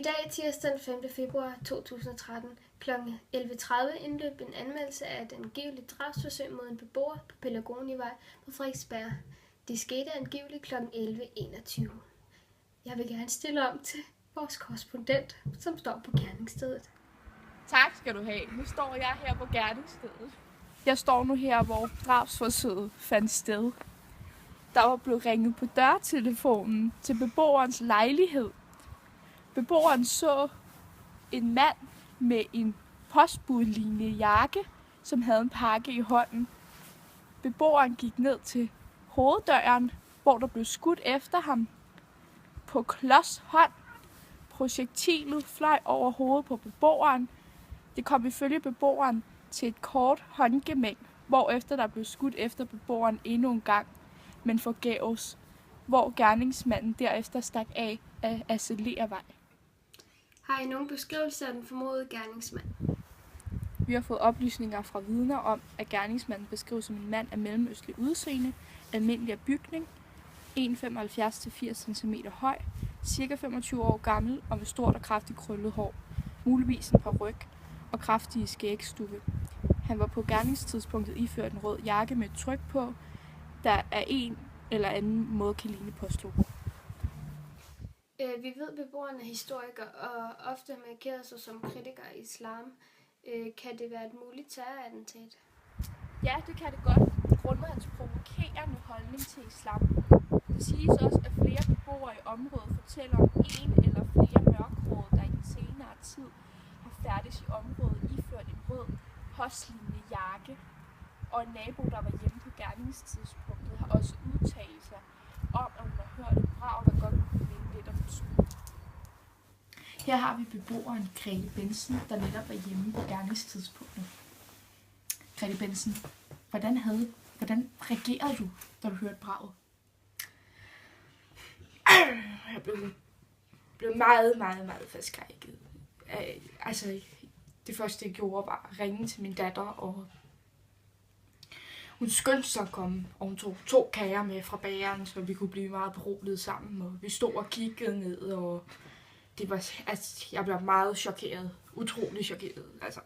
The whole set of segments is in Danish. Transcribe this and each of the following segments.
dag, tirsdag den 5. februar 2013, kl. 11.30 indløb en anmeldelse af et angiveligt drabsforsøg mod en beboer på Pelagonivej på Frederiksberg. Det skete angiveligt kl. 11.21. Jeg vil gerne stille om til vores korrespondent, som står på gerningsstedet. Tak skal du have. Nu står jeg her på gerningsstedet. Jeg står nu her, hvor drabsforsøget fandt sted. Der var blevet ringet på dørtelefonen til beboerens lejlighed. Beboeren så en mand med en postbudlignende jakke, som havde en pakke i hånden. Beboeren gik ned til hoveddøren, hvor der blev skudt efter ham på klods hånd. Projektilet fløj over hovedet på beboeren. Det kom ifølge beboeren til et kort håndgemæng, hvorefter der blev skudt efter beboeren endnu en gang, men forgæves, hvor gerningsmanden derefter stak af Acelervej. Har I nogen beskrivelse af den formodede gerningsmand? Vi har fået oplysninger fra vidner om, at gerningsmanden beskrives som en mand af mellemøstlig udseende, almindelig af bygning, 1,75-80 cm høj, ca. 25 år gammel og med stort og kraftigt krøllet hår, muligvis en paryk og kraftige skægstubbe. Han var på gerningstidspunktet iført en rød jakke med et tryk på, der af en eller anden måde kan ligne postlogo. Vi ved, at beboeren er historiker og ofte har markeret sig som kritiker af islam. Kan det være et muligt terrorattentat? Ja, det kan det godt, grundet hans provokerende holdning til islam. Det siges også, at flere beboere i området fortæller om en eller flere mørkhårede, der i den senere tid har færdigst i området iført en rød postlignende jakke. Og en nabo, der var hjemme på gerningstidspunktet, har også udtalt sig om, at hun har hørt et brag, der godt kunne minde lidt om et skud. Her har vi beboeren Grete Bensen, der netop var hjemme på gerningstidspunktet. Grete Bensen, hvordan reagerede du, da du hørte braget? Jeg blev meget forskrækket. Altså, det første jeg gjorde var at ringe til min datter, og hun skyndte sig at komme, og hun tog 2 kager med fra bageren, så vi kunne blive meget beroliget sammen, og vi stod og kiggede ned, og det var, altså, jeg blev meget chokeret, utrolig chokeret, altså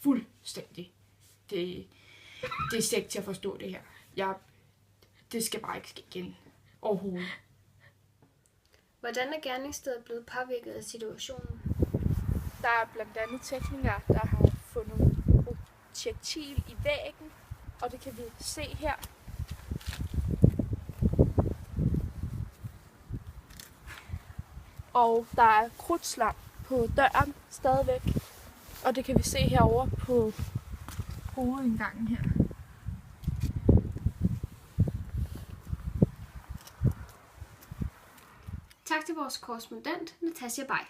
fuldstændig. Det er slet ikke til at forstå det her. Det skal bare ikke ske igen overhovedet. Hvordan er gerningsstedet blevet påvirket af situationen? Der er blandt andet teknikere, der har fundet projektil i væggen, og det kan vi se her. Og der er krudtslam på døren stadigvæk, og det kan vi se herovre på hovedindgangen her. Tak til vores korrespondent, Natasja Bay.